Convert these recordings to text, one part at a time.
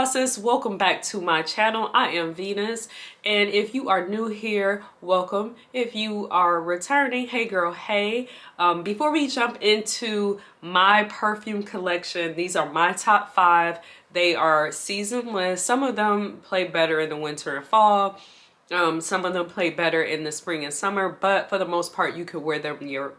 bosses, welcome back to my channel. I am Venus, and if you are new here, welcome. If you are returning, hey girl, hey. Before we jump into my perfume collection, these are my top 5. They are seasonless. Some of them play better in the winter and fall. Some of them play better in the spring and summer, but for the most part you could wear them year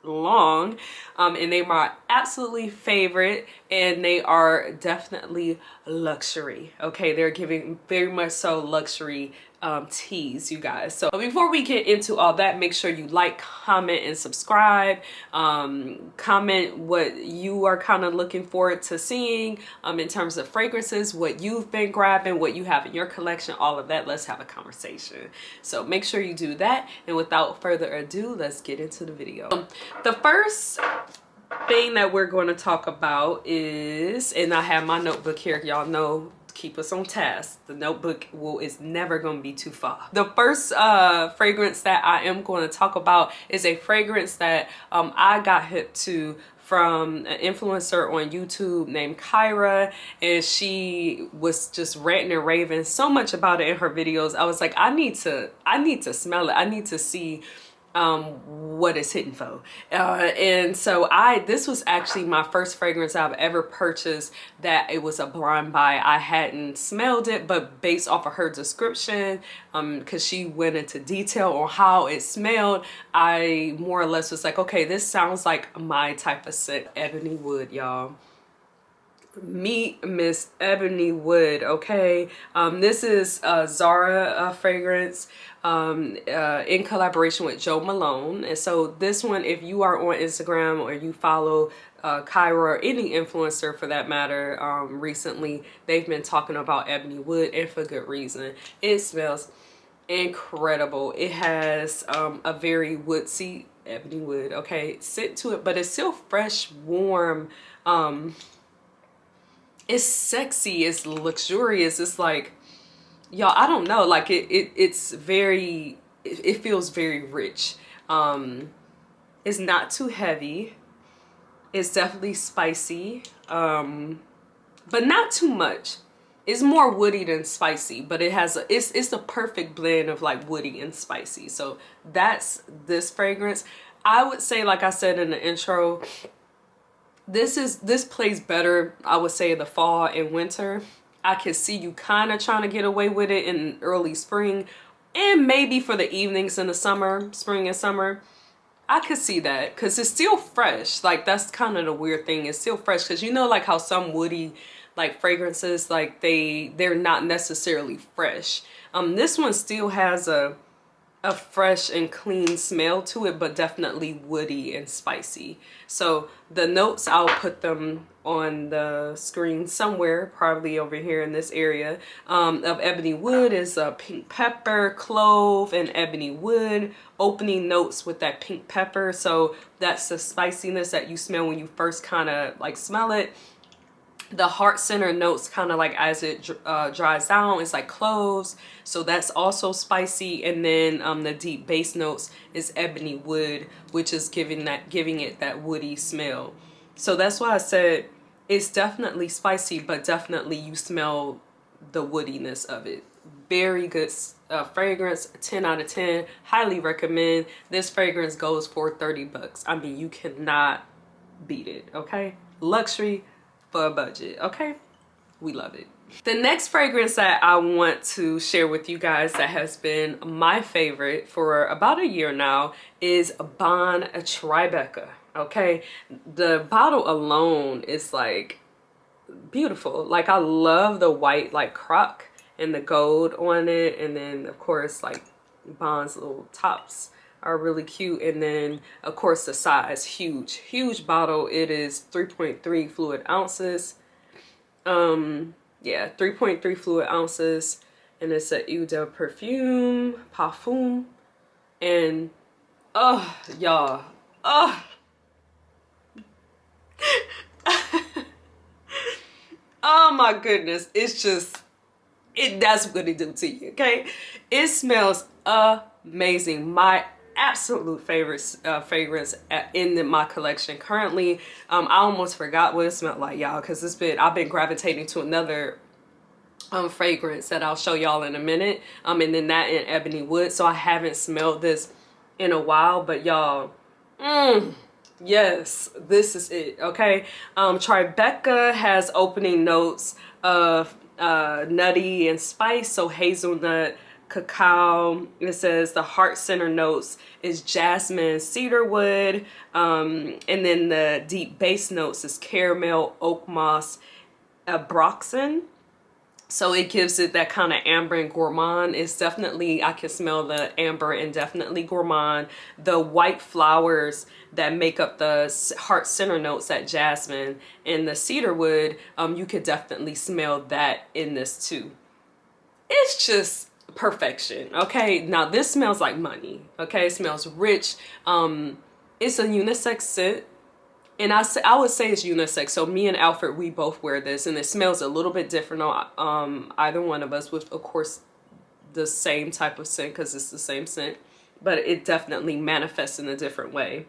long. And they are my absolutely favorite, and they are definitely luxury. Okay, they're giving very much so luxury teas, you guys. So before we get into all that, make sure you like, comment, and subscribe. Comment what you are kind of looking forward to seeing in terms of fragrances, what you've been grabbing, what you have in your collection, all of that. Let's have a conversation. So make sure you do that, and without further ado, let's get into the video. The first thing that we're going to talk about is, and I have my notebook here, y'all know, keep us on task. The notebook is never going to be too far. The first fragrance that I am going to talk about is a fragrance that I got hip to from an influencer on YouTube named Kyra, and she was just ranting and raving so much about it in her videos. I was like, I need to smell it. I need to see what it's hitting for. And so this was actually my first fragrance I've ever purchased that it was a blind buy. I hadn't smelled it, but based off of her description, because she went into detail on how it smelled, I more or less was like, okay, this sounds like my type of scent. Ebony Wood, y'all. Meet Miss Ebony Wood. Okay, this is a Zara fragrance in collaboration with Joe Malone. And so this one, if you are on Instagram or you follow Kyra or any influencer for that matter, recently they've been talking about Ebony Wood, and for good reason. It smells incredible. It has a very woodsy Ebony Wood, okay, scent to it, but it's still fresh, warm. It's sexy, it's luxurious, it's like, y'all, I don't know, like it's very, it feels very rich. It's not too heavy. It's definitely spicy, but not too much. It's more woody than spicy, but it has it's a perfect blend of like woody and spicy. So that's this fragrance. I would say, like I said in the intro, this plays better, I would say, in the fall and winter. I can see you kind of trying to get away with it in early spring, and maybe for the evenings in the summer, spring and summer. I could see that because it's still fresh. Like, that's kind of the weird thing. It's still fresh because you know, like how some woody like fragrances, like they're not necessarily fresh. This one still has a fresh and clean smell to it, but definitely woody and spicy. So the notes, I'll put them on the screen somewhere, probably over here in this area, of Ebony Wood is pink pepper, clove, and ebony wood. Opening notes with that pink pepper, so that's the spiciness that you smell when you first kind of like smell it. The heart center notes, kind of like as it dries down, it's like cloves, so that's also spicy. And then the deep base notes is ebony wood, which is giving it that woody smell. So that's why I said it's definitely spicy, but definitely you smell the woodiness of it. Very good fragrance, 10 out of 10. Highly recommend. This fragrance goes for 30 bucks. I mean, you cannot beat it. Okay, luxury for a budget. Okay, we love it. The next fragrance that I want to share with you guys that has been my favorite for about a year now is Bon TriBeCa. Okay, the bottle alone is like beautiful. Like, I love the white like croc and the gold on it, and then of course like Bon's little tops are really cute. And then of course the size, huge bottle. It is 3.3 fluid ounces. Yeah, 3.3 fluid ounces, and it's a Eau de Parfum. And oh y'all, oh oh my goodness, it's just, that's what it do to you. Okay, it smells amazing. My absolute favorite fragrance in my collection currently. I almost forgot what it smelled like, y'all, because I've been gravitating to another fragrance that I'll show y'all in a minute. And then that in Ebony Wood. So I haven't smelled this in a while, but y'all, yes, this is it. Okay. TriBeCa has opening notes of nutty and spice, so hazelnut, cacao. It says the heart center notes is jasmine, cedarwood, and then the deep base notes is caramel, oak moss, abroxan. So it gives it that kind of amber and gourmand. It's definitely, I can smell the amber and definitely gourmand. The white flowers that make up the heart center notes, that jasmine and the cedarwood, you could definitely smell that in this too. It's just perfection. Okay, now this smells like money. Okay, it smells rich. It's a unisex scent. And I would say it's unisex. So me and Alfred, we both wear this, and it smells a little bit different on either one of us, with of course the same type of scent because it's the same scent, but it definitely manifests in a different way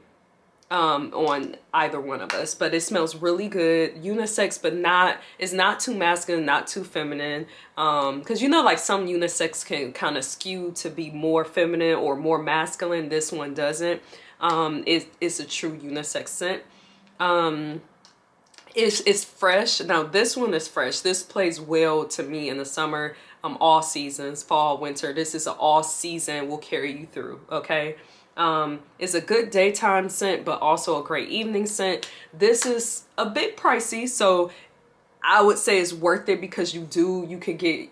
on either one of us. But it smells really good, unisex, but it's not too masculine, not too feminine. Because you know, like some unisex can kind of skew to be more feminine or more masculine. This one doesn't. It's a true unisex scent. It's fresh. Now this one is fresh. This plays well to me in the summer, all seasons, fall, winter. This is an all season, will carry you through. Okay. It's a good daytime scent, but also a great evening scent. This is a bit pricey, so I would say it's worth it because you can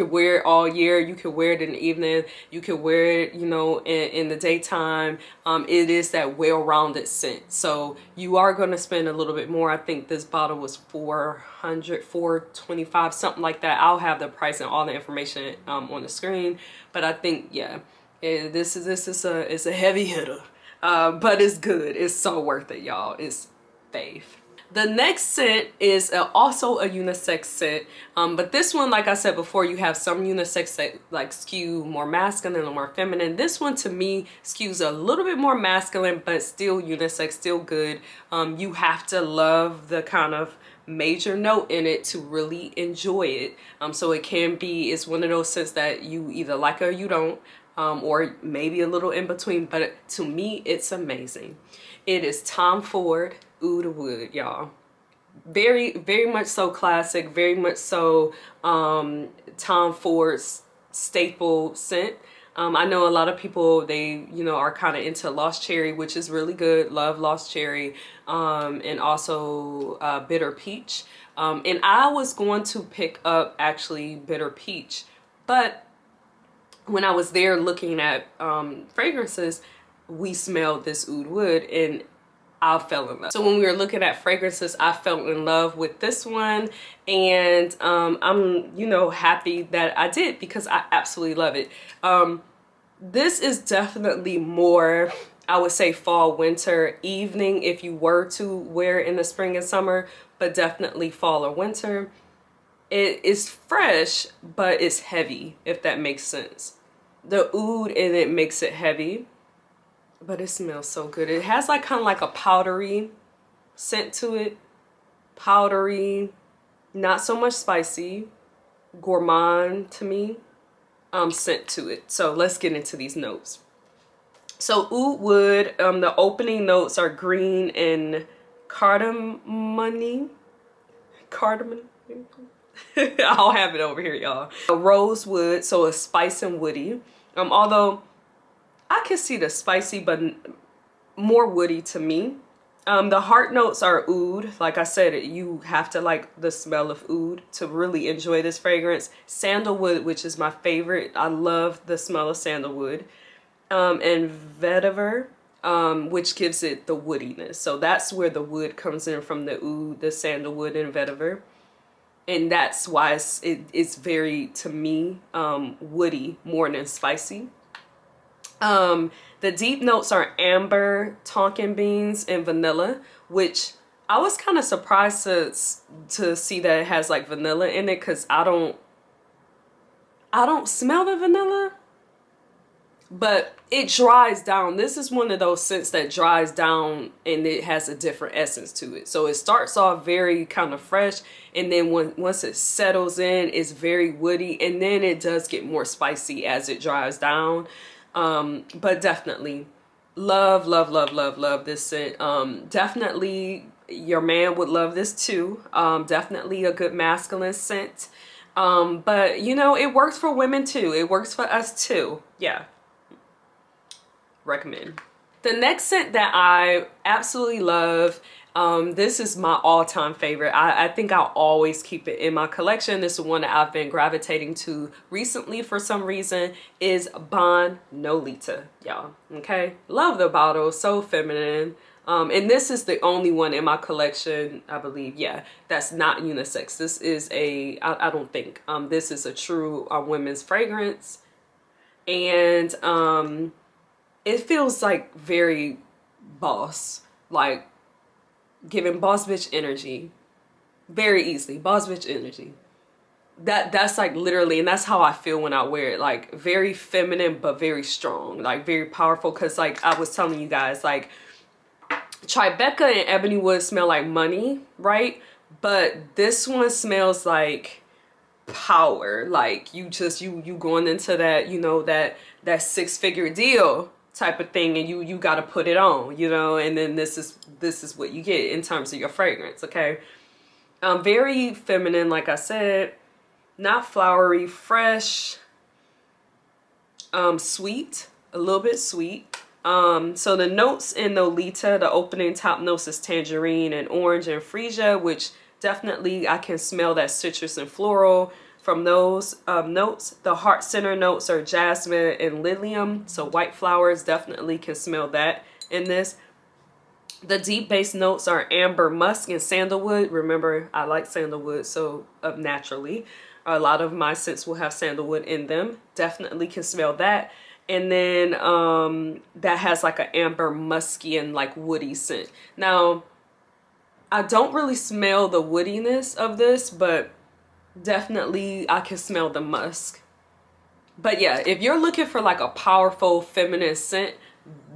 wear it all year. You can wear it in the evening. You can wear it, you know, in the daytime. It is that well-rounded scent. So you are going to spend a little bit more. I think this bottle was $425, something like that. I'll have the price and all the information on the screen. But I think, yeah, this is a heavy hitter. But it's good. It's so worth it, y'all. It's fave. The next scent is also a unisex scent, but this one, like I said before, you have some unisex that like skew more masculine or more feminine. This one to me skews a little bit more masculine, but still unisex, still good. You have to love the kind of major note in it to really enjoy it. So it can be, it's one of those scents that you either like or you don't, or maybe a little in between, but to me, it's amazing. It is Tom Ford Oud Wood, y'all. Very, very much so classic, very much so Tom Ford's staple scent. I know a lot of people, they, you know, are kind of into Lost Cherry, which is really good. Love Lost Cherry, and also Bitter Peach. And I was going to pick up actually Bitter Peach, but when I was there looking at fragrances, we smelled this Oud Wood and I fell in love. So when we were looking at fragrances, I fell in love with this one, and I'm, you know, happy that I did because I absolutely love it. This is definitely more, I would say, fall, winter, evening if you were to wear it in the spring and summer, but definitely fall or winter. It is fresh, but it's heavy, if that makes sense. The oud in it makes it heavy, but it smells so good. It has like kind of like a powdery scent to it. Powdery, not so much spicy, gourmand to me, scent to it. So let's get into these notes. So Oud Wood, the opening notes are green and cardamom. I'll have it over here, y'all. A rosewood, so a spice and woody. Although I can see the spicy, but more woody to me. The heart notes are oud. Like I said, you have to like the smell of oud to really enjoy this fragrance. Sandalwood, which is my favorite. I love the smell of sandalwood. And vetiver, which gives it the woodiness. So that's where the wood comes in from, the oud, the sandalwood, and vetiver. And that's why it's very, to me, woody more than spicy. The deep notes are amber, tonkin beans, and vanilla, which I was kind of surprised to see that it has like vanilla in it, because I don't smell the vanilla, but it dries down. This is one of those scents that dries down and it has a different essence to it. So it starts off very kind of fresh, and then once it settles in, it's very woody, and then it does get more spicy as it dries down. But definitely love, love, love, love, love this scent. Definitely your man would love this too. Definitely a good masculine scent. But you know, it works for women too. It works for us too. Yeah. Recommend. The next scent that I absolutely love, this is my all-time favorite. I think I'll always keep it in my collection. This is one that I've been gravitating to recently for some reason, is Bon Nolita, y'all. Okay, love the bottle, so feminine. And this is the only one in my collection, I believe, yeah, that's not unisex. This is I don't think, this is a true women's fragrance. And it feels like very boss, like giving boss bitch energy very easily. Boss bitch energy. That's like literally, and that's how I feel when I wear it. Like very feminine, but very strong, like very powerful. Cause like I was telling you guys, like TriBeCa and Ebony Wood smell like money, right? But this one smells like power. Like you going into that, you know, that six-figure deal type of thing, and you got to put it on, you know. And then this is what you get in terms of your fragrance. Okay, very feminine, like I said, not flowery, fresh, sweet, a little bit sweet. So the notes in Nolita, the opening top notes is tangerine and orange and freesia, which definitely I can smell that citrus and floral from those notes. The heart center notes are jasmine and lilium, so white flowers, definitely can smell that in this. The deep base notes are amber, musk, and sandalwood. Remember, I like sandalwood, so naturally a lot of my scents will have sandalwood in them. Definitely can smell that. And then that has like an amber, musky, and like woody scent. Now, I don't really smell the woodiness of this, but definitely I can smell the musk. But yeah, if you're looking for like a powerful feminine scent,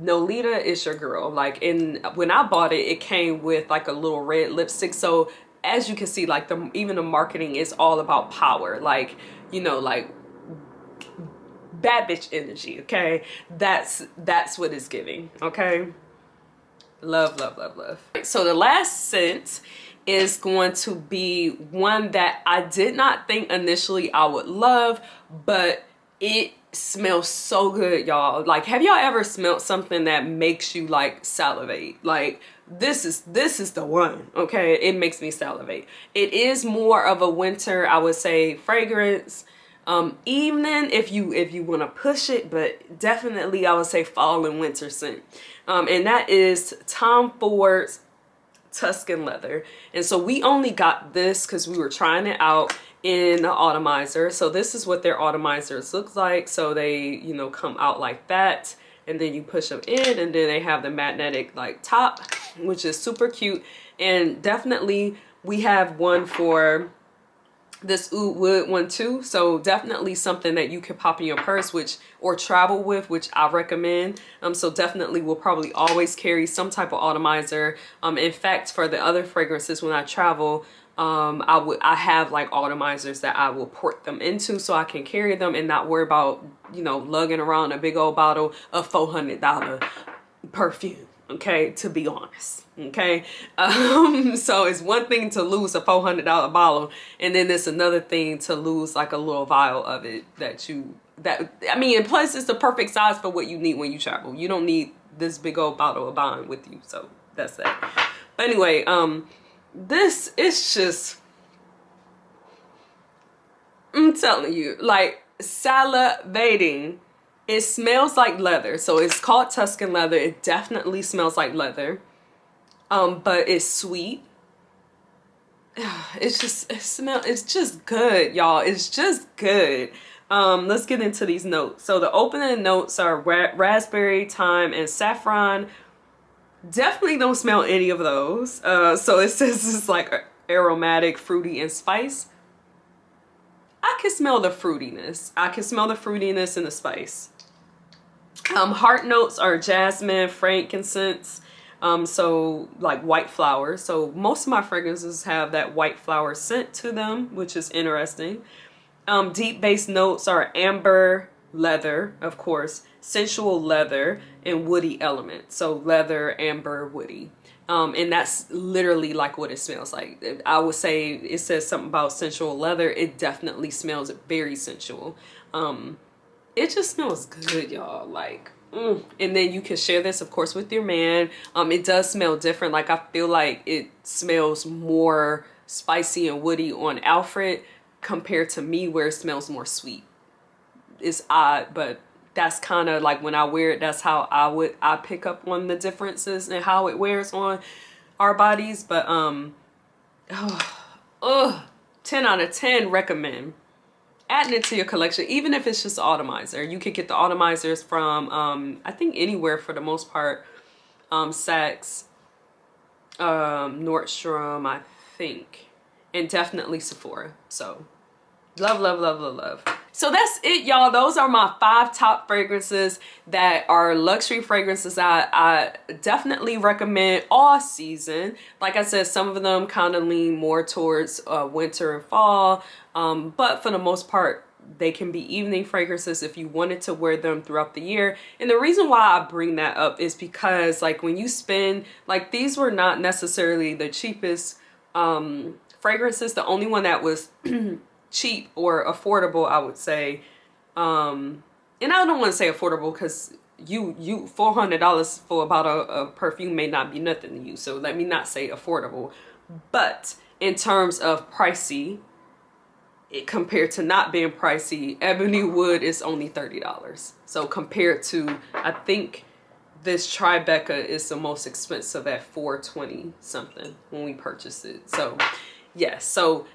Nolita is your girl. Like, when I bought it, it came with like a little red lipstick. So as you can see, like even the marketing is all about power. Like, you know, like bad bitch energy. Okay, that's what it's giving. Okay, love, love, love, love. So the last scent is going to be one that I did not think initially I would love, but it smells so good, y'all. Like, have y'all ever smelled something that makes you like salivate? Like, this is the one. Okay, it makes me salivate. It is more of a winter, I would say, fragrance. Evening if you want to push it, but definitely I would say fall and winter scent. And that is Tom Ford's Tuscan leather. And so we only got this because we were trying it out in the atomizer. So this is what their atomizers look like. So they, you know, come out like that, and then you push them in, and then they have the magnetic like top, which is super cute. And definitely we have one for this Oud Wood one too, so definitely something that you could pop in your purse, or travel with, which I recommend. So definitely will probably always carry some type of atomizer. In fact, for the other fragrances when I travel, I have like atomizers that I will port them into so I can carry them and not worry about, you know, lugging around a big old bottle of $400 perfume. Okay, to be honest. Okay, so it's one thing to lose a $400 bottle, and then it's another thing to lose like a little vial of it I mean, and plus it's the perfect size for what you need when you travel. You don't need this big old bottle of wine with you, so that's that. But anyway, this is just, I'm telling you, like salivating. It smells like leather, so it's called Tuscan leather. It definitely smells like leather, but it's sweet. It's just good, y'all. It's just good. Let's get into these notes. So the opening notes are raspberry, thyme, and saffron. Definitely don't smell any of those. So it says it's like aromatic, fruity, and spice. I can smell the fruitiness. I can smell the fruitiness and the spice. Heart notes are jasmine, frankincense, so like white flowers. So most of my fragrances have that white flower scent to them, which is interesting. Deep base notes are amber, leather, of course, sensual leather, and woody element. So leather, amber, woody. And that's literally like what it smells like. I would say it says something about sensual leather. It definitely smells very sensual. It just smells good, y'all. Like, and then you can share this, of course, with your man. It does smell different. Like, I feel like it smells more spicy and woody on Alfred compared to me, where it smells more sweet. It's odd, but that's kind of like when I wear it, that's how I pick up on the differences and how it wears on our bodies. But 10 out of 10 recommend adding it to your collection, even if it's just an atomizer. You could get the atomizers from I think anywhere for the most part. Saks, Nordstrom, I think, and definitely Sephora. So love, love, love, love, love. So that's it, y'all. Those are my 5 top fragrances that are luxury fragrances I definitely recommend all season. Like I said, some of them kind of lean more towards winter and fall, but for the most part, they can be evening fragrances if you wanted to wear them throughout the year. And the reason why I bring that up is because, like, when you spend, like, these were not necessarily the cheapest fragrances. The only one that was cheap or affordable, I would say, and I don't want to say affordable because you $400 for about a perfume may not be nothing to you, so let me not say affordable. But in terms of pricey, compared to not being pricey, Ebony Wood is only $30. So compared to, I think this TriBeCa is the most expensive at $420 something when we purchased it. So yes, so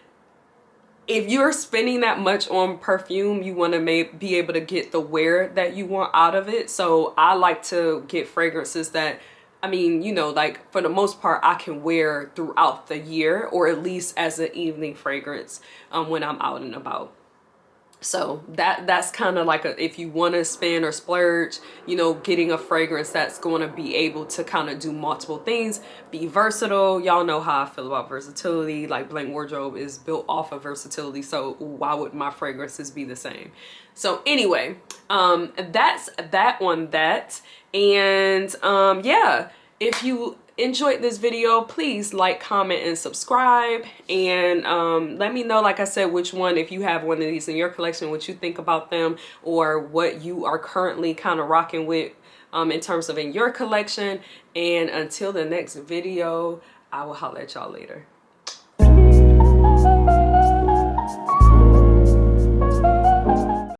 if you're spending that much on perfume, you want to be able to get the wear that you want out of it. So I like to get fragrances that, I mean, you know, like, for the most part, I can wear throughout the year, or at least as an evening fragrance when I'm out and about. So that's kind of like if you want to spend or splurge, you know, getting a fragrance that's going to be able to kind of do multiple things, be versatile. Y'all know how I feel about versatility. Like, Blank Wardrobe is built off of versatility, so why would my fragrances be the same? So anyway, that's that on that. And yeah, if you enjoyed this video, please like, comment, and subscribe, and let me know, like I said, which one, if you have one of these in your collection, what you think about them, or what you are currently kind of rocking with in terms of in your collection. And until the next video, I will holler at y'all later.